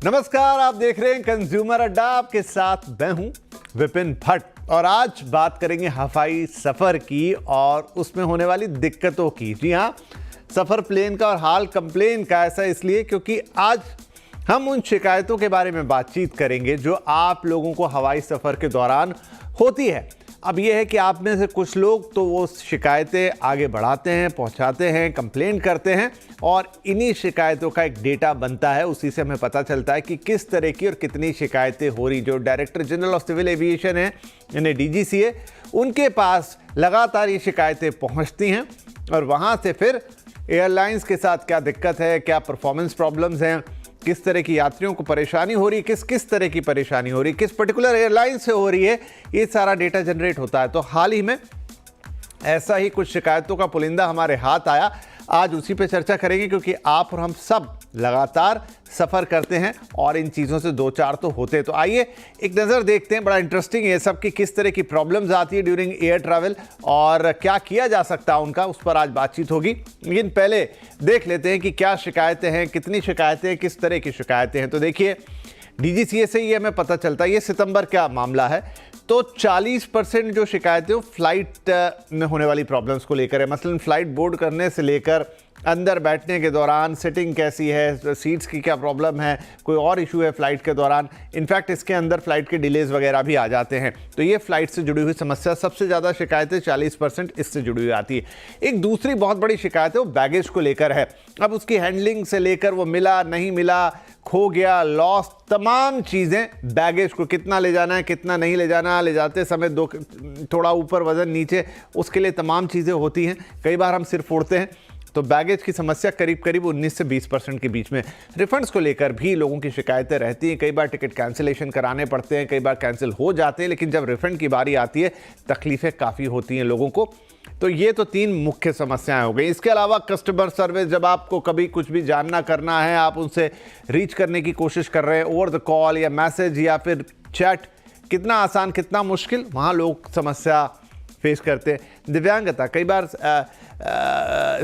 नमस्कार, आप देख रहे हैं कंज्यूमर अड्डा। आपके साथ मैं हूं विपिन भट्ट और आज बात करेंगे हवाई सफर की और उसमें होने वाली दिक्कतों की। जी हां, सफर प्लेन का और हाल कंप्लेन का। ऐसा इसलिए क्योंकि आज हम उन शिकायतों के बारे में बातचीत करेंगे जो आप लोगों को हवाई सफर के दौरान होती है। अब यह है कि आप में से कुछ लोग तो वो शिकायतें आगे बढ़ाते हैं, पहुंचाते हैं, कंप्लेन करते हैं और इन्हीं शिकायतों का एक डेटा बनता है। उसी से हमें पता चलता है कि किस तरह की और कितनी शिकायतें हो रही। जो Director General of Civil Aviation है, यानी डीजीसीए, उनके पास लगातार ये शिकायतें पहुंचती हैं और वहां से फिर एयरलाइंस के साथ क्या दिक्कत है, क्या परफॉर्मेंस प्रॉब्लम्स हैं, किस तरह की यात्रियों को परेशानी हो रही है, किस तरह की परेशानी हो रही है, किस पर्टिकुलर एयरलाइन से हो रही है, ये सारा डेटा जनरेट होता है। तो हाल ही में ऐसा ही कुछ शिकायतों का पुलिंदा हमारे हाथ आया। आज उसी पे चर्चा करेंगे क्योंकि आप और हम सब लगातार सफ़र करते हैं और इन चीज़ों से दो चार तो होते हैं। तो आइए एक नज़र देखते हैं। बड़ा इंटरेस्टिंग है सब कि किस तरह की प्रॉब्लम्स आती है ड्यूरिंग एयर ट्रैवल और क्या किया जा सकता है उनका, उस पर आज बातचीत होगी। लेकिन पहले देख लेते हैं कि क्या शिकायतें हैं, कितनी शिकायतें हैं, किस तरह की शिकायतें हैं। तो देखिए, डीजीसीए से ये हमें पता चलता है, ये सितंबर का मामला है, तो 40% जो शिकायतें फ्लाइट में होने वाली प्रॉब्लम्स को लेकर है। मसलन फ्लाइट बोर्ड करने से लेकर अंदर बैठने के दौरान सिटिंग कैसी है, सीट्स की क्या प्रॉब्लम है, कोई और इशू है फ्लाइट के दौरान। इनफैक्ट इसके अंदर फ्लाइट के डिलेज वगैरह भी आ जाते हैं। तो ये फ्लाइट से जुड़ी हुई समस्या, सबसे ज़्यादा शिकायतें 40% इससे जुड़ी हुई आती है। एक दूसरी बहुत बड़ी शिकायत है वो बैगेज को लेकर है। अब उसकी हैंडलिंग से लेकर वो मिला नहीं मिला, खो गया, लॉस, तमाम चीज़ें, बैगेज को कितना ले जाना है, कितना नहीं ले जाना, ले जाते समय दो थोड़ा ऊपर वजन नीचे, उसके लिए तमाम चीज़ें होती हैं। कई बार हम सिर्फ उड़ते हैं। तो बैगेज की समस्या करीब 19 से 20% के बीच में। रिफंड्स को लेकर भी लोगों की शिकायतें रहती हैं। कई बार टिकट कैंसिलेशन कराने पड़ते हैं, कई बार कैंसिल हो जाते हैं, लेकिन जब रिफंड की बारी आती है तकलीफ़ें काफ़ी होती हैं लोगों को। तो ये तो 3 मुख्य समस्याएं हो गई। इसके अलावा कस्टमर सर्विस, जब आपको कभी कुछ भी जानना करना है, आप उनसे रीच करने की कोशिश कर रहे हैं ओवर द कॉल या मैसेज या फिर चैट, कितना आसान कितना मुश्किल, वहाँ लोग समस्या फेस करते हैं। दिव्यांगता, कई बार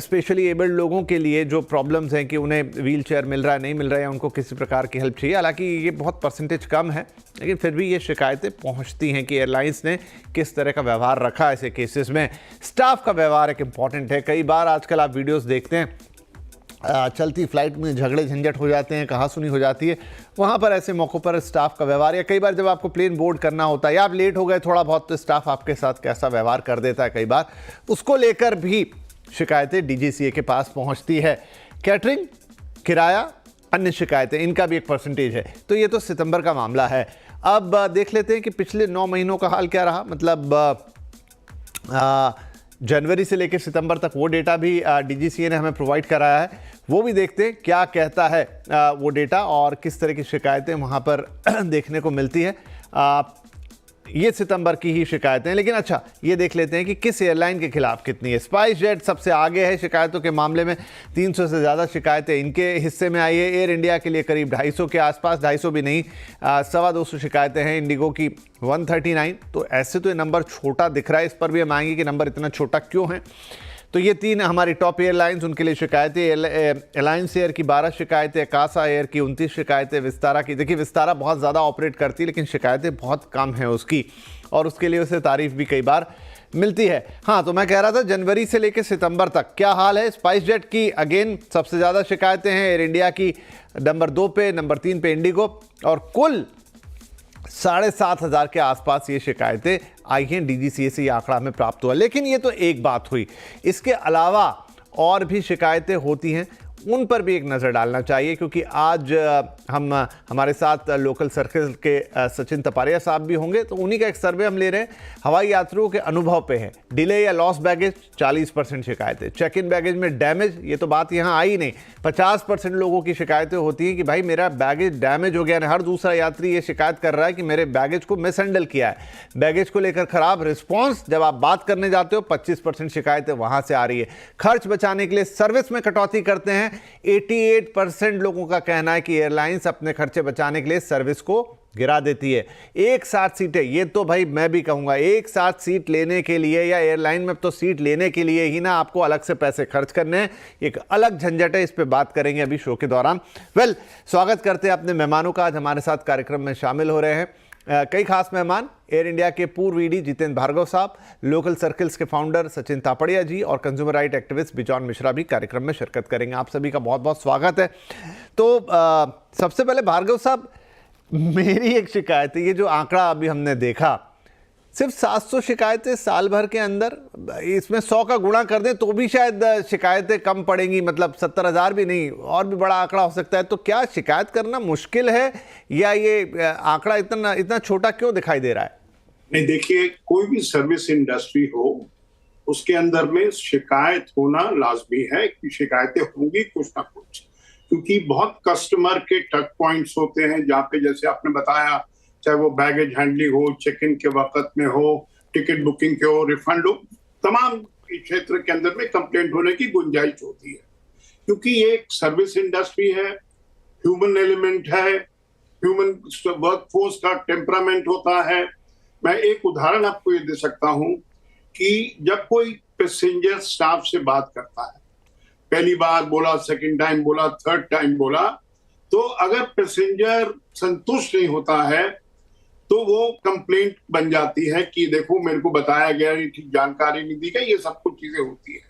स्पेशली एबल्ड लोगों के लिए जो प्रॉब्लम्स हैं कि उन्हें व्हील चेयर मिल रहा है, नहीं मिल रहा है, या उनको किसी प्रकार की हेल्प चाहिए। हालांकि ये बहुत परसेंटेज कम है, लेकिन फिर भी ये शिकायतें पहुंचती हैं कि एयरलाइंस ने किस तरह का व्यवहार रखा ऐसे केसेस में। स्टाफ का व्यवहार एक इम्पॉर्टेंट है। कई बार आजकल आप वीडियोज़ देखते हैं, चलती फ्लाइट में झगड़े झंझट हो जाते हैं, कहासुनी हो जाती है। वहाँ पर ऐसे मौक़ों पर स्टाफ का व्यवहार, या कई बार जब आपको प्लेन बोर्ड करना होता है या आप लेट हो गए थोड़ा बहुत, तो स्टाफ आपके साथ कैसा व्यवहार कर देता है कई बार, उसको लेकर भी शिकायतें डीजीसीए के पास पहुँचती है। कैटरिंग, किराया, अन्य शिकायतें, इनका भी एक परसेंटेज है। तो ये तो सितंबर का मामला है। अब देख लेते हैं कि पिछले 9 महीनों का हाल क्या रहा। मतलब जनवरी से लेकर सितंबर तक वो डेटा भी डीजीसीए ने हमें प्रोवाइड कराया है। वो भी देखते हैं क्या कहता है वो डेटा और किस तरह की शिकायतें वहाँ पर देखने को मिलती है। ये सितंबर की ही शिकायतें हैं। लेकिन अच्छा, ये देख लेते हैं कि किस एयरलाइन के खिलाफ कितनी है। स्पाइस जेट सबसे आगे है शिकायतों के मामले में, 300 से ज़्यादा शिकायतें इनके हिस्से में आई है। एयर इंडिया के लिए करीब 250 के आसपास, 250 भी नहीं, 225 शिकायतें हैं। इंडिगो की 139। तो ऐसे तो ये नंबर छोटा दिख रहा है, इस पर भी हम आएंगे कि नंबर इतना छोटा क्यों है। तो ये 3 हमारी टॉप एयरलाइंस, उनके लिए शिकायतें। एलायंस एयर की 12 शिकायतें, कासा एयर की 29 शिकायतें, विस्तारा की, देखिए विस्तारा बहुत ज़्यादा ऑपरेट करती है लेकिन शिकायतें बहुत कम हैं उसकी, और उसके लिए उसे तारीफ भी कई बार मिलती है। हाँ, तो मैं कह रहा था जनवरी से लेकर सितंबर तक क्या हाल है। स्पाइस जेट की अगेन सबसे ज़्यादा शिकायतें हैं। एयर इंडिया की नंबर 2 पे, नंबर 3 पे इंडिगो, और कुल 7,500 के आसपास ये शिकायतें आई हैं। डीजीसीए से ये आंकड़ा हमें प्राप्त हुआ। लेकिन ये तो एक बात हुई, इसके अलावा और भी शिकायतें होती हैं, उन पर भी एक नज़र डालना चाहिए। क्योंकि आज हम हमारे साथ लोकल सर्कल के सचिन तपारिया साहब भी होंगे, तो उन्हीं का एक सर्वे हम ले रहे हैं। हवाई यात्रियों के अनुभव पे है। डिले या लॉस बैगेज 40% शिकायतें, चेक इन बैगेज में डैमेज, ये तो बात यहाँ आई नहीं, 50% लोगों की शिकायतें होती हैं कि भाई मेरा बैगेज डैमेज हो गया। हर दूसरा यात्री ये शिकायत कर रहा है कि मेरे बैगेज को मिसहैंडल किया है। बैगेज को लेकर खराब रिस्पॉन्स, जब आप बात करने जाते हो 25% शिकायतें वहाँ से आ रही है। खर्च बचाने के लिए सर्विस में कटौती करते हैं 88% लोगों का कहना है कि एयरलाइंस अपने खर्चे बचाने के लिए सर्विस को गिरा देती है। एक साथ सीटें, ये तो भाई मैं भी कहूंगा, एक साथ सीट लेने के लिए या एयरलाइन में तो सीट लेने के लिए ही ना आपको अलग से पैसे खर्च करने हैं, एक अलग झंझट है। इस पे बात करेंगे अभी शो के दौरान। स्वागत करते हैं अपने मेहमानों का। आज हमारे साथ कार्यक्रम में शामिल हो रहे हैं कई खास मेहमान। एयर इंडिया के पूर्व ईडी जितेंद्र भार्गव साहब, लोकल सर्किल्स के फाउंडर सचिन तापड़िया जी और consumer right activist bison Mishra भी कार्यक्रम में शिरकत करेंगे। आप सभी का बहुत बहुत स्वागत है। तो सबसे पहले भार्गव साहब, मेरी एक शिकायत है, ये जो आंकड़ा अभी हमने देखा, सिर्फ 700 शिकायतें साल भर के अंदर, इसमें 100 का गुणा कर दें तो भी शायद शिकायतें कम पड़ेंगी, मतलब 70,000 भी नहीं, और भी बड़ा आंकड़ा हो सकता है। तो क्या शिकायत करना मुश्किल है या ये आंकड़ा इतना छोटा क्यों दिखाई दे रहा है? नहीं, देखिए, कोई भी सर्विस इंडस्ट्री हो उसके अंदर में शिकायत होना लाजमी है कि शिकायतें होंगी कुछ ना कुछ, क्योंकि बहुत कस्टमर के टच पॉइंट्स होते हैं जहाँ पे, जैसे आपने बताया, चाहे वो बैगेज हैंडलिंग हो, चेक इन के वक्त में हो, टिकट बुकिंग के हो, रिफंड हो, तमाम क्षेत्र के अंदर में कंप्लेंट होने की गुंजाइश होती है, क्योंकि ये एक सर्विस इंडस्ट्री है, ह्यूमन एलिमेंट है, ह्यूमन वर्कफोर्स का टेम्परामेंट होता है। मैं एक उदाहरण आपको ये दे सकता हूं कि जब कोई पैसेंजर स्टाफ से बात करता है, पहली बार बोला, सेकंड टाइम बोला, थर्ड टाइम बोला, तो अगर पैसेंजर संतुष्ट नहीं होता है तो वो कंप्लेंट बन जाती है कि देखो मेरे को बताया गया, ठीक जानकारी नहीं दी गई, ये सब कुछ चीजें होती है।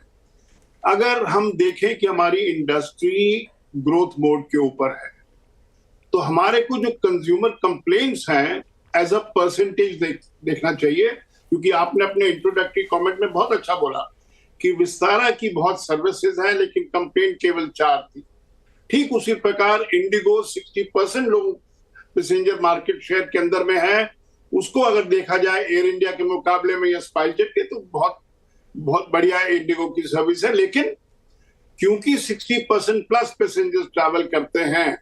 अगर हम देखें कि हमारी इंडस्ट्री ग्रोथ मोड के ऊपर है, तो हमारे को जो कंज्यूमर कंप्लेंट्स हैं एज अ परसेंटेज देखना चाहिए, क्योंकि आपने अपने इंट्रोडक्टरी कमेंट में बहुत अच्छा बोला कि विस्तारा की बहुत सर्विसेज हैं लेकिन कंप्लेंट केवल 4 थी। ठीक उसी प्रकार इंडिगो 60% लोग पैसेंजर मार्केट शेयर के अंदर में है, उसको अगर देखा जाए एयर इंडिया के मुकाबले में या स्पाइसजेट के, तो बहुत बहुत बढ़िया इंडिगो की सर्विस है। लेकिन क्योंकि 60% प्लस पैसेंजर्स ट्रैवल करते हैं,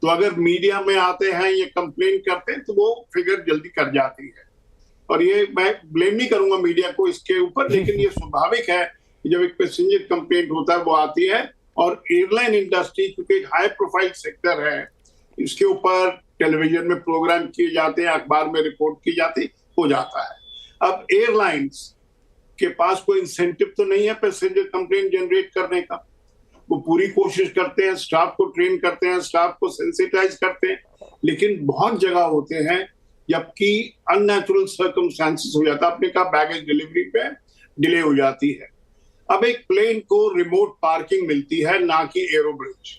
तो अगर मीडिया में आते हैं या कंप्लेन करते हैं तो वो फिगर जल्दी कर जाती है। और ये मैं ब्लेम नहीं करूंगा मीडिया को इसके ऊपर, लेकिन ये स्वाभाविक है कि जब एक पैसेंजर कंप्लेंट होता है वो आती है। और एयरलाइन इंडस्ट्री क्योंकि एक हाई प्रोफाइल सेक्टर है, इसके ऊपर टेलीविजन में प्रोग्राम किए जाते हैं, अखबार में रिपोर्ट की जाती, हो जाता है। अब एयरलाइंस के पास कोई इंसेंटिव तो नहीं है पैसेंजर कंप्लेंट जनरेट करने का। वो पूरी कोशिश करते हैं, स्टाफ को ट्रेन करते हैं, स्टाफ को सेंसिटाइज करते हैं, लेकिन बहुत जगह होते हैं जबकि अननेचुरल सर्कमस्टेंसेस हो जाता है। आपने कहा बैगेज डिलीवरी पे डिले हो जाती है। अब एक प्लेन को रिमोट पार्किंग मिलती है, ना कि एरोब्रिज।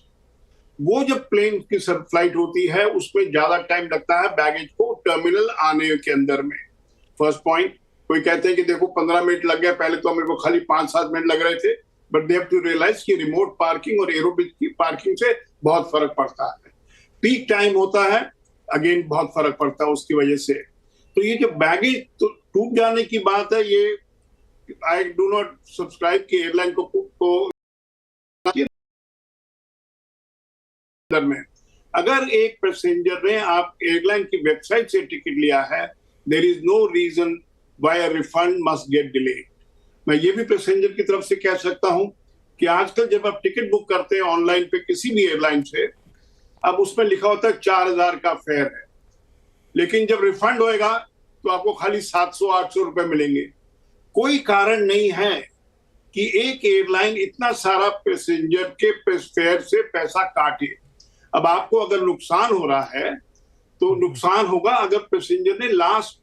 वो जब प्लेन की फ्लाइट होती है उसमें ज्यादा टाइम लगता है बैगेज को टर्मिनल आने के अंदर में। फर्स्ट पॉइंट, कोई कहते हैं कि देखो 15 मिनट लग गया, पहले तो मेरे को खाली 5-7 मिनट लग रहे थे, but they have to realize कि रिमोट पार्किंग और एरोब्रिज की पार्किंग से बहुत फर्क पड़ता है। पीक टाइम होता है, अगेन बहुत फर्क पड़ता है उसकी वजह से। तो ये जो बैगेज टूट जाने की बात है, ये आई डू नॉट सब्सक्राइब कि एयरलाइन को में अगर एक पैसेंजर ने आप एयरलाइन की वेबसाइट से टिकट लिया है, there is no reason why a refund must get delayed. मैं ये भी पैसेंजर की तरफ से कह सकता हूं कि आजकल जब आप टिकट बुक करते हैं ऑनलाइन पे किसी भी एयरलाइन से, अब उसमें लिखा होता है 4,000 का फेयर है, लेकिन जब रिफंड होएगा तो आपको खाली 700-800 रुपए मिलेंगे। कोई कारण नहीं है कि एक एयरलाइन इतना सारा पैसेंजर के फेयर से पैसा काटे। अब आपको अगर नुकसान हो रहा है तो नुकसान होगा अगर पैसेंजर ने लास्ट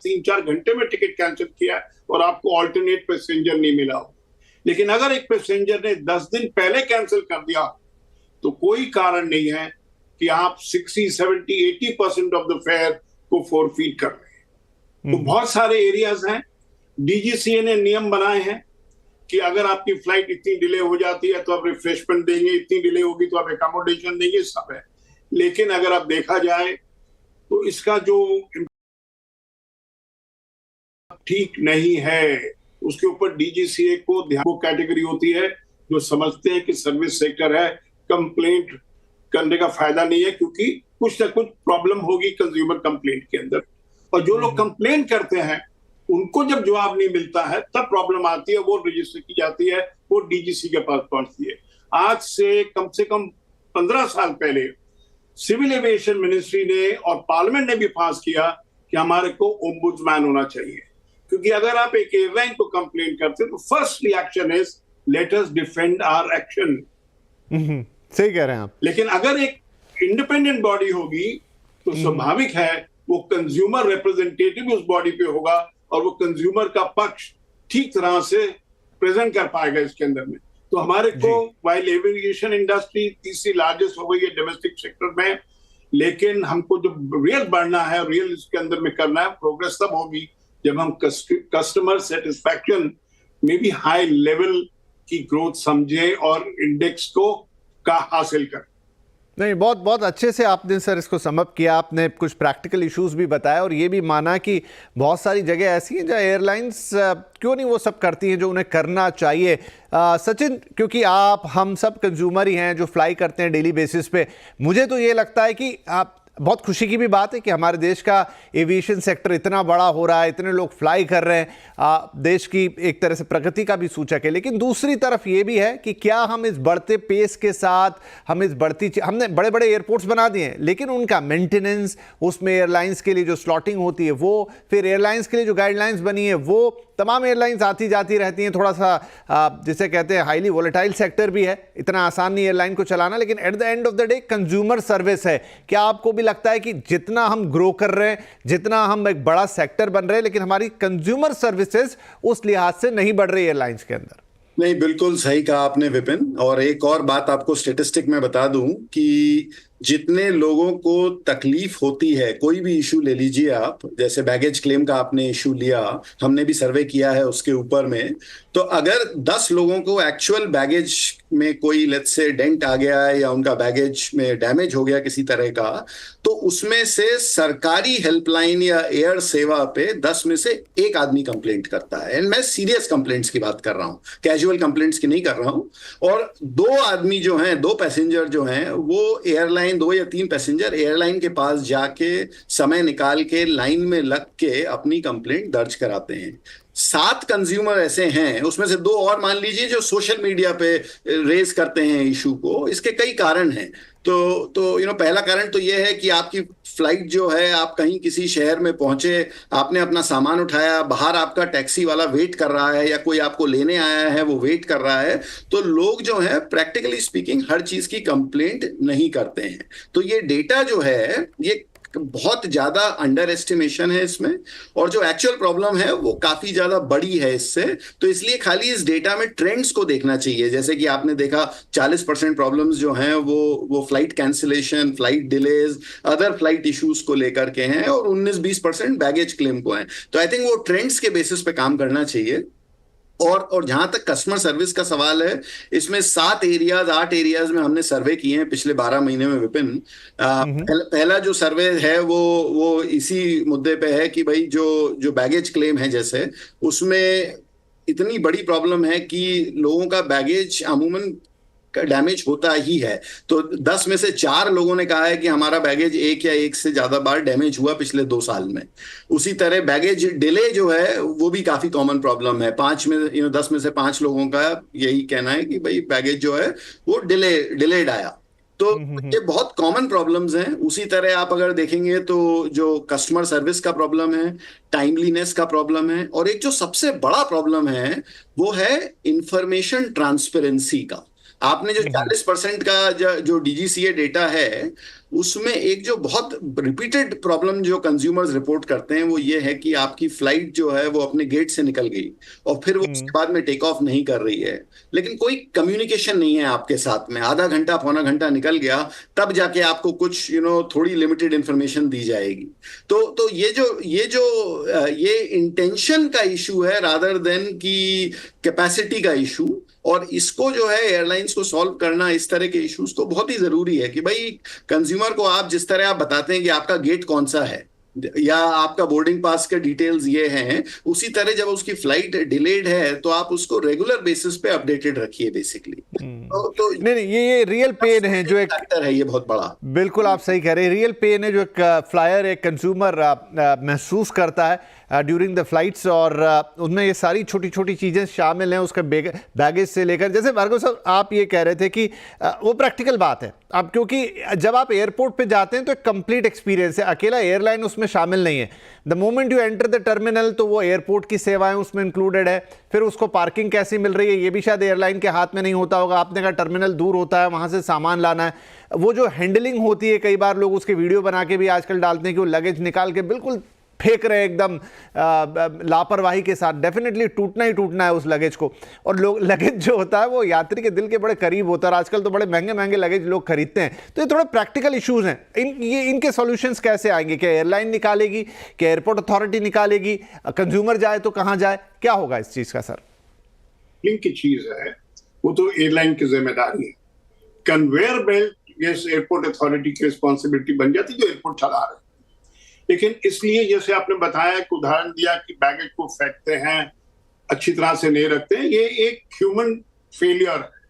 3-4 घंटे में टिकट कैंसिल किया और आपको ऑल्टरनेट पैसेंजर नहीं मिला हो। लेकिन अगर एक पैसेंजर ने 10 दिन पहले कैंसिल कर दिया तो कोई कारण नहीं है कि आप 60, 70, 80% ऑफ द फेयर को फोरफीट कर रहे हैं। तो बहुत सारे एरियाज हैं, डीजीसीए ने नियम बनाए हैं कि अगर आपकी फ्लाइट इतनी डिले हो जाती है तो आप रिफ्रेशमेंट देंगे, इतनी डिले होगी तो आप एकोमोडेशन देंगे, सब है। लेकिन अगर आप देखा जाए तो इसका जो ठीक नहीं है, उसके ऊपर डीजीसीए को ध्यान, वो कैटेगरी होती है जो समझते हैं कि सर्विस सेक्टर है, कंप्लेंट करने का फायदा नहीं है, क्योंकि कुछ ना कुछ प्रॉब्लम होगी कंज्यूमर कंप्लेंट के अंदर। और जो लोग कंप्लेंट करते हैं उनको जब जवाब नहीं मिलता है तब प्रॉब्लम आती है, वो रजिस्टर की जाती है, वो डीजीसी के पास पहुंचती है। आज से कम 15 साल पहले सिविल एविएशन मिनिस्ट्री ने और पार्लियामेंट ने भी पास किया कि हमारे को ओम्बुड्समैन होना चाहिए, क्योंकि अगर आप एक एयरलाइन को कंप्लेन करते हैं तो first reaction is let us defend our action. सही कह रहे हैं आप। लेकिन अगर एक इंडिपेंडेंट बॉडी होगी तो स्वाभाविक है वो कंज्यूमर रिप्रेजेंटेटिव उस बॉडी पे होगा और वो कंज्यूमर का पक्ष ठीक तरह से प्रेजेंट कर पाएगा इसके अंदर में। तो हमारे को वाइल एविएशन इंडस्ट्री तीसरी लार्जेस्ट हो गई है डोमेस्टिक सेक्टर में, लेकिन हमको जो रियल बढ़ना है, रियल इसके अंदर में करना है, प्रोग्रेस तब होगी जब हम कस्टमर सेटिस्फैक्शन में भी हाई लेवल की ग्रोथ समझे और इंडेक्स को का हासिल करें। नहीं, बहुत बहुत अच्छे से आपने सर इसको समअप किया। आपने कुछ प्रैक्टिकल इश्यूज भी बताया और ये भी माना कि बहुत सारी जगह ऐसी हैं जहाँ एयरलाइंस क्यों नहीं वो सब करती हैं जो उन्हें करना चाहिए। सचिन, क्योंकि आप हम सब कंज्यूमर ही हैं जो फ्लाई करते हैं डेली बेसिस पे, मुझे तो ये लगता है कि आप बहुत खुशी की भी बात है कि हमारे देश का एविएशन सेक्टर इतना बड़ा हो रहा है, इतने लोग फ्लाई कर रहे हैं, देश की एक तरह से प्रगति का भी सूचक है। लेकिन दूसरी तरफ ये भी है कि क्या हम इस बढ़ते पेस के साथ हमने बड़े बड़े एयरपोर्ट्स बना दिए हैं, लेकिन उनका मेंटेनेंस, उसमें एयरलाइंस के लिए जो स्लॉटिंग होती है वो, फिर एयरलाइंस के लिए जो गाइडलाइंस बनी है वो, तमाम एयरलाइंस आती जाती रहती हैं, थोड़ा सा जिसे कहते हैं हाईली वोलेटाइल सेक्टर भी है, इतना आसान नहीं एयरलाइन को चलाना। लेकिन at the end of the day consumer service है। क्या आपको भी लगता है कि जितना हम ग्रो कर रहे हैं, जितना हम एक बड़ा सेक्टर बन रहे हैं, लेकिन हमारी कंज्यूमर सर्विसेज उस लिहाज से नहीं बढ़ रही एयरलाइंस के अंदर? नहीं, बिल्कुल सही कहा आपने विपिन। और एक और बात आपको स्टेटिस्टिक में बता दूं कि जितने लोगों को तकलीफ होती है, कोई भी इशू ले लीजिए आप, जैसे बैगेज क्लेम का आपने इशू लिया, हमने भी सर्वे किया है उसके ऊपर में, तो अगर 10 लोगों को एक्चुअल बैगेज में कोई लेट्स से डेंट आ गया है या उनका बैगेज में डैमेज हो गया किसी तरह का, तो उसमें से सरकारी हेल्पलाइन या एयर सेवा पे 10 में से 1 आदमी कंप्लेंट करता है। एंड मैं सीरियस कंप्लेंट्स की बात कर रहा हूँ, कैजुअल कंप्लेंट्स की नहीं कर रहा हूँ। और 2 आदमी जो हैं, 2 पैसेंजर जो हैं, वो एयरलाइन 2 या 3 पैसेंजर एयरलाइन के पास जाके समय निकाल के लाइन में लग के अपनी कंप्लेंट दर्ज कराते हैं। 7 कंज्यूमर ऐसे हैं, उसमें से 2 और मान लीजिए जो सोशल मीडिया पे रेज करते हैं इशू को। इसके कई कारण हैं। तो पहला कारण तो ये है कि आपकी फ्लाइट जो है, आप कहीं किसी शहर में पहुंचे, आपने अपना सामान उठाया, बाहर आपका टैक्सी वाला वेट कर रहा है या कोई आपको लेने आया है वो वेट कर रहा है, तो लोग जो है प्रैक्टिकली स्पीकिंग हर चीज की कंप्लेंट नहीं करते हैं। तो ये डेटा जो है ये बहुत ज्यादा अंडर एस्टिमेशन है इसमें, और जो एक्चुअल प्रॉब्लम है वो काफी ज्यादा बड़ी है इससे। तो इसलिए खाली इस डेटा में ट्रेंड्स को देखना चाहिए। जैसे कि आपने देखा 40% प्रॉब्लम्स जो हैं वो flight cancellation, flight delays, other flight issues को लेकर के हैं, और 19-20% बैगेज क्लेम को हैं। तो आई थिंक वो ट्रेंड्स के बेसिस पे काम करना चाहिए। और जहां तक कस्टमर सर्विस का सवाल है, इसमें 8 एरियाज में हमने सर्वे किए हैं पिछले 12 महीने में विपिन। पहला जो सर्वे है वो इसी मुद्दे पे है कि भाई जो बैगेज क्लेम है, जैसे उसमें इतनी बड़ी प्रॉब्लम है कि लोगों का बैगेज अमूमन डैमेज होता ही है। तो 10 में से 4 लोगों ने कहा है कि हमारा बैगेज 1 या 1 से ज्यादा बार डैमेज हुआ पिछले 2 साल में। उसी तरह बैगेज डिले जो है वो भी काफी कॉमन प्रॉब्लम है। 10 में से 5 लोगों का यही कहना है कि भाई बैगेज जो है वो डिलेड आया। तो ये बहुत कॉमन प्रॉब्लम्स हैं। उसी तरह आप अगर देखेंगे तो जो कस्टमर सर्विस का प्रॉब्लम है, टाइमलीनेस का प्रॉब्लम है, और एक जो सबसे बड़ा प्रॉब्लम है वो है इंफॉर्मेशन ट्रांसपेरेंसी का। आपने जो 40% का जो डीजीसीए डेटा है, उसमें एक जो बहुत रिपीटेड प्रॉब्लम जो कंज्यूमर्स रिपोर्ट करते हैं वो ये है कि आपकी फ्लाइट जो है वो अपने गेट से निकल गई और फिर वो उसके बाद में टेक ऑफ नहीं कर रही है, लेकिन कोई कम्युनिकेशन नहीं है आपके साथ में। आधा घंटा पौना घंटा निकल गया, तब जाके आपको कुछ थोड़ी लिमिटेड इंफॉर्मेशन दी जाएगी। तो ये इंटेंशन का इशू है रादर देन की कैपेसिटी का इशू। और इसको जो है एयरलाइंस को सॉल्व करना, इस तरह के इश्यूज को बहुत ही जरूरी है कि भाई कंज्यूमर को आप जिस तरह आप बताते हैं कि आपका गेट कौन सा है, या आपका बोर्डिंग पास के डिटेल्स ये हैं, उसी तरह जब उसकी फ्लाइट डिलेड है तो आप उसको रेगुलर बेसिस पे अपडेटेड रखिए बेसिकली। तो नहीं, ये रियल पेन है जो एक फैक्टर है, ये बहुत बड़ा। बिल्कुल आप सही कह रहे हैं, रियल पेन है जो एक फ्लायर, एक कंज्यूमर महसूस करता है ड्यूरिंग द फ्लाइट्स, और उनमें ये सारी छोटी छोटी चीज़ें शामिल हैं, उसका बैगेज से लेकर। जैसे भार्गव साहब आप ये कह रहे थे कि वो प्रैक्टिकल बात है अब, क्योंकि जब आप एयरपोर्ट पे जाते हैं तो एक कंप्लीट एक्सपीरियंस है, अकेला एयरलाइन उसमें शामिल नहीं है। The moment you enter the terminal तो वो एयरपोर्ट की सेवाएं उसमें इंक्लूडेड है, फिर उसको पार्किंग कैसी मिल रही है ये भी शायद एयरलाइन के हाथ में नहीं होता होगा, आपने कहा टर्मिनल दूर होता है, वहां से सामान लाना है, वो जो हैंडलिंग होती है, कई बार लोग उसके वीडियो बना के भी आजकल डालते हैं कि वो लगेज निकाल के बिल्कुल फेंक रहे हैं एकदम लापरवाही के साथ। डेफिनेटली टूटना ही टूटना है उस लगेज को, और लोग लगेज जो होता है वो यात्री के दिल के बड़े करीब होता है, आजकल तो बड़े महंगे महंगे लगेज लोग खरीदते हैं। तो ये थोड़े प्रैक्टिकल इश्यूज हैं, इनके सॉल्यूशंस कैसे आएंगे? क्या एयरलाइन निकालेगी, क्या एयरपोर्ट अथॉरिटी निकालेगी, कंज्यूमर जाए तो कहां जाए, क्या होगा इस चीज का सर? लिंक की चीज है, वो तो एयरलाइन की जिम्मेदारी है। कन्वेयर बेल्ट ये एयरपोर्ट अथॉरिटी की रिस्पॉन्सिबिलिटी बन जाती जो एयरपोर्ट चला रहे हैं। लेकिन इसलिए जैसे आपने बताया कि उदाहरण दिया कि बैगेज को फेंकते हैं, अच्छी तरह से नहीं रखते हैं, ये एक ह्यूमन फेलियर है।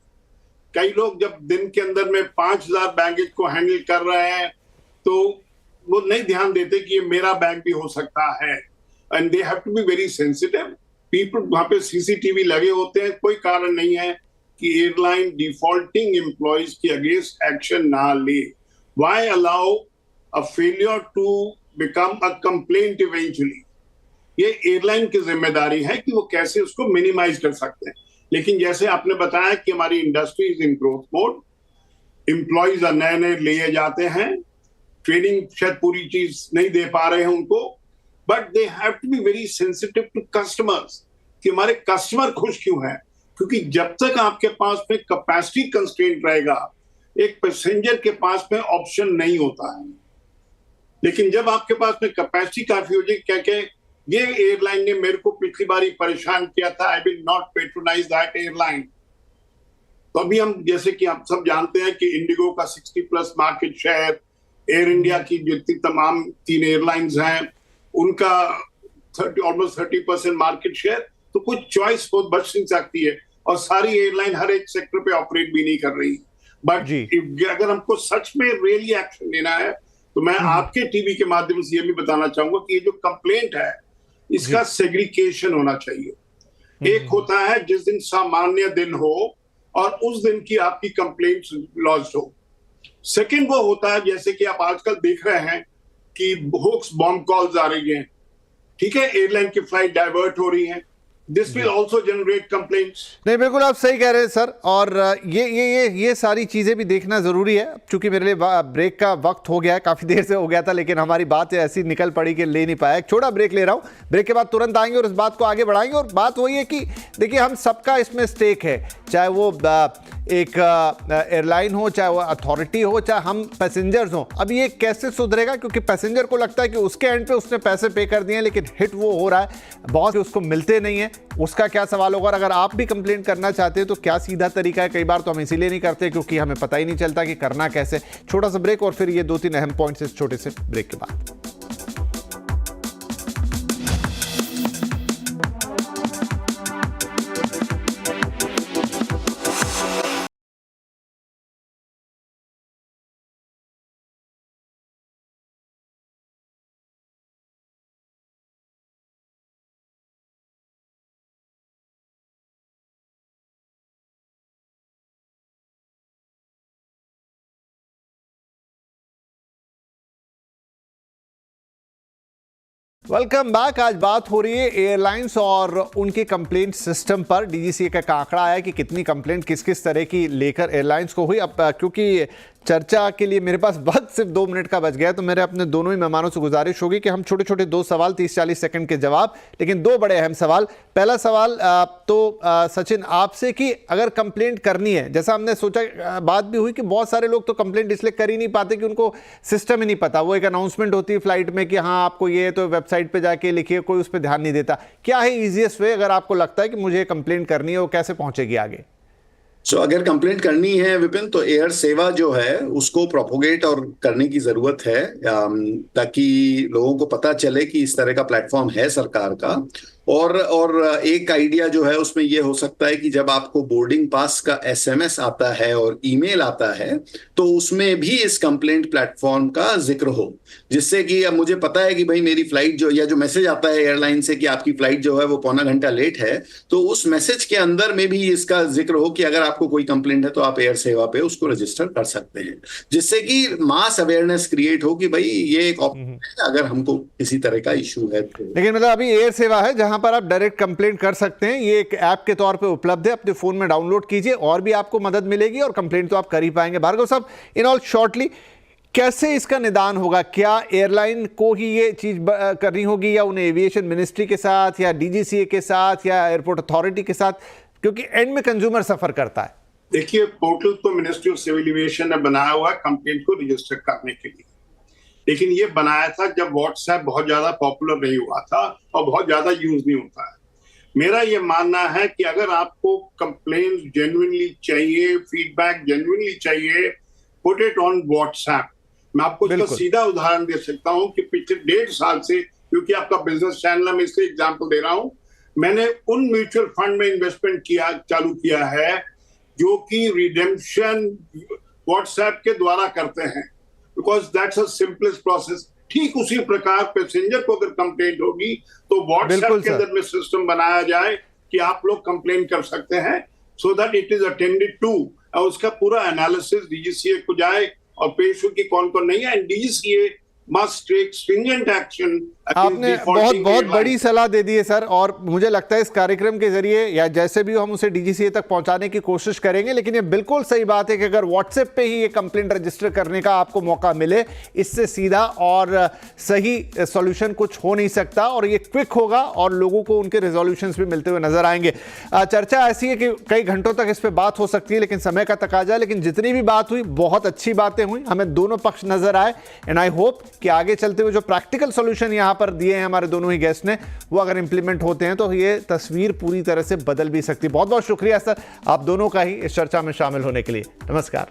कई लोग जब दिन के अंदर में 5000 बैगेज को हैंडल कर रहे हैं तो वो नहीं ध्यान देते कि ये मेरा बैग भी हो सकता है, and they have to be very sensitive. People वहां पे सीसीटीवी लगे होते हैं, कोई कारण नहीं है कि एयरलाइन डिफॉल्टिंग एम्प्लॉइज के अगेंस्ट एक्शन ना ले। Why allow a failure to become a complaint eventually? ये एयरलाइन की जिम्मेदारी है कि वो कैसे उसको मिनिमाइज कर सकते हैं। लेकिन जैसे आपने बताया कि हमारी industry is in growth mode, employees नए नए लिए जाते हैं, ट्रेनिंग शायद पूरी चीज नहीं दे पा रहे हैं उनको, but they have to be very sensitive to customers कि हमारे कस्टमर खुश क्यों हैं। क्योंकि जब तक आपके पास में कैपेसिटी कंस्ट्रेंट रहेगा, एक पैसेंजर के पास में ऑप्शन नहीं होता है। लेकिन जब आपके पास में कैपेसिटी काफी हो जाएगी, क्या क्या ये एयरलाइन ने मेरे को पिछली बार परेशान किया था, I will not patronise that airline. तो अभी हम जैसे कि आप सब जानते हैं कि इंडिगो का 60+ मार्केट शेयर, एयर इंडिया की जितनी तमाम 3 एयरलाइंस हैं उनका ऑलमोस्ट 30% मार्केट शेयर, तो कुछ चॉइस बहुत बच नहीं सकती है, और सारी एयरलाइन हर एक सेक्टर पे ऑपरेट भी नहीं कर रही। बट अगर हमको सच में रियली एक्शन लेना है तो मैं आपके टीवी के माध्यम से ये भी बताना चाहूंगा कि ये जो कंप्लेंट है इसका सेग्रीगेशन होना चाहिए। एक होता है जिस दिन सामान्य दिन हो और उस दिन की आपकी कंप्लेंट लॉन्च हो। सेकंड वो होता है जैसे कि आप आजकल देख रहे हैं कि होक्स बॉम्ब कॉल्स आ रही हैं, ठीक है, एयरलाइन की फ्लाइट डाइवर्ट हो रही है, this will also generate complaints. नहीं, बिल्कुल आप सही कह रहे हैं सर, और ये सारी चीज़ें भी देखना ज़रूरी है। चूंकि मेरे लिए ब्रेक का वक्त हो गया है, काफ़ी देर से हो गया था, लेकिन हमारी बात ऐसी निकल पड़ी कि ले नहीं पाया। एक छोटा ब्रेक ले रहा हूँ, ब्रेक के बाद तुरंत आएंगे और इस बात को आगे बढ़ाएंगे। और बात वही है कि देखिए हम सबका इसमें स्टेक है, चाहे वो एक एयरलाइन हो, चाहे वो अथॉरिटी हो, चाहे हम पैसेंजर्स हों। अब ये कैसे सुधरेगा? क्योंकि पैसेंजर को लगता है कि उसके एंड पे उसने पैसे पे कर दिए, लेकिन हिट वो हो रहा है, बहुत उसको मिलते नहीं है। उसका क्या सवाल होगा? अगर आप भी कंप्लेंट करना चाहते हैं तो क्या सीधा तरीका है? कई बार तो हम इसीलिए नहीं करते क्योंकि हमें पता ही नहीं चलता कि करना कैसे। छोटा सा ब्रेक और फिर ये 2-3 अहम पॉइंट्स इस छोटे से ब्रेक के बाद। Welcome back. आज बात हो रही है एयरलाइंस और उनके कंप्लेंट सिस्टम पर। डीजीसीए का आंकड़ा आया कि कितनी कंप्लेंट किस किस तरह की लेकर एयरलाइंस को हुई। अब क्योंकि चर्चा के लिए मेरे पास वक्त सिर्फ 2 मिनट का बच गया, तो मेरे अपने दोनों ही मेहमानों से गुजारिश होगी कि हम छोटे छोटे 2 सवाल, 30-40 सेकंड के जवाब, लेकिन 2 बड़े अहम सवाल। पहला सवाल तो सचिन आपसे कि अगर कंप्लेंट करनी है, जैसा हमने सोचा, बात भी हुई कि बहुत सारे लोग तो कंप्लेंट इसलिए कर ही नहीं पाते कि उनको सिस्टम ही नहीं पता। वो एक अनाउंसमेंट होती है फ्लाइट में कि हाँ आपको ये, तो वेबसाइट पर जाके लिखिए, कोई उस पर ध्यान नहीं देता। क्या है ईजीएस्ट वे, अगर आपको लगता है कि मुझे कंप्लेंट करनी है, वो कैसे पहुंचेगी आगे? अगर कंप्लेंट करनी है विपिन, तो एयर सेवा जो है उसको प्रोपोगेट और करने की जरूरत है, ताकि लोगों को पता चले कि इस तरह का प्लेटफॉर्म है सरकार का। और एक आइडिया जो है उसमें ये हो सकता है कि जब आपको बोर्डिंग पास का एसएमएस आता है और ईमेल आता है, तो उसमें भी इस कंप्लेंट प्लेटफॉर्म का जिक्र हो, जिससे कि अब मुझे पता है कि भाई मेरी फ्लाइट जो, या जो मैसेज आता है एयरलाइन से कि आपकी फ्लाइट जो है वो पौना घंटा लेट है, तो उस मैसेज के अंदर में भी इसका जिक्र हो कि अगर आपको कोई कंप्लेंट है तो आप एयर सेवा पे उसको रजिस्टर कर सकते हैं, जिससे कि मास अवेयरनेस क्रिएट हो कि भाई ये एक ऑप्शन है अगर हमको किसी तरह का इशू है तो। लेकिन मतलब अभी एयर सेवा है जहां पर आप डायरेक्ट कंप्लेंट कर सकते हैं, ये एक ऐप के तौर पे उपलब्ध है, अपने फोन में डाउनलोड कीजिए और भी आपको मदद मिलेगी और कंप्लेंट तो आप कर ही पाएंगे। भार्गव साहब, इन ऑल शॉर्टली कैसे इसका निदान होगा? क्या एयरलाइन को ही ये चीज करनी होगी या उन्हें एविएशन मिनिस्ट्री के साथ या डीजीसीए के साथ या एयरपोर्ट अथॉरिटी के साथ, क्योंकि एंड में कंज्यूमर सफर करता है? देखिए, पोर्टल तो मिनिस्ट्री ऑफ सिविल एविएशन ने बनाया हुआ कंप्लेंट को रजिस्टर करने के लिए, लेकिन ये बनाया था जब व्हाट्सएप बहुत ज्यादा पॉपुलर नहीं हुआ था और बहुत ज्यादा यूज नहीं होता है। मेरा ये मानना है कि अगर आपको कंप्लेन जेन्युइनली चाहिए, फीडबैक जेन्युइनली चाहिए, पुट इट ऑन व्हाट्सएप। मैं आपको इसका सीधा उदाहरण दे सकता हूं कि पिछले 1.5 साल से, क्योंकि आपका बिजनेस चैनल है, मैं इसलिए एग्जाम्पल दे रहा हूं, मैंने उन म्यूचुअल फंड में इन्वेस्टमेंट चालू किया है जो कि रिडेम्पशन व्हाट्सएप के द्वारा करते हैं, because that's a simplest process. ठीक उसी प्रकार पैसेंजर को अगर कंप्लेंट होगी तो व्हाट्सएप के अंदर में सिस्टम बनाया जाए कि आप लोग कंप्लेन कर सकते हैं, so that it is attended to, और उसका पूरा एनालिसिस डीजीसीए को जाए और पेश हो कि कौन कौन नहीं है, and DGCA must take stringent action। आपने बहुत बड़ी सलाह दे दी है सर, और मुझे लगता है इस कार्यक्रम के जरिए या जैसे भी हम उसे डीजीसीए तक पहुंचाने की कोशिश करेंगे, लेकिन ये बिल्कुल सही बात है कि अगर व्हाट्सएप पे ही ये कंप्लेंट रजिस्टर करने का आपको मौका मिले, इससे सीधा और सही सॉल्यूशन कुछ हो नहीं सकता, और ये क्विक होगा और लोगों को उनके रेजोल्यूशंस भी मिलते हुए नजर आएंगे। चर्चा ऐसी है कि कई घंटों तक इस पर बात हो सकती है, लेकिन समय का तकाजा है। लेकिन जितनी भी बात हुई, बहुत अच्छी बातें हुई, हमें दोनों पक्ष नजर आए, एंड आई होप कि आगे चलते हुए जो प्रैक्टिकल सॉल्यूशन यहां पर दिए हैं हमारे दोनों ही गेस्ट ने, वो अगर इंप्लीमेंट होते हैं तो ये तस्वीर पूरी तरह से बदल भी सकती है। बहुत बहुत शुक्रिया सर आप दोनों का ही इस चर्चा में शामिल होने के लिए। नमस्कार।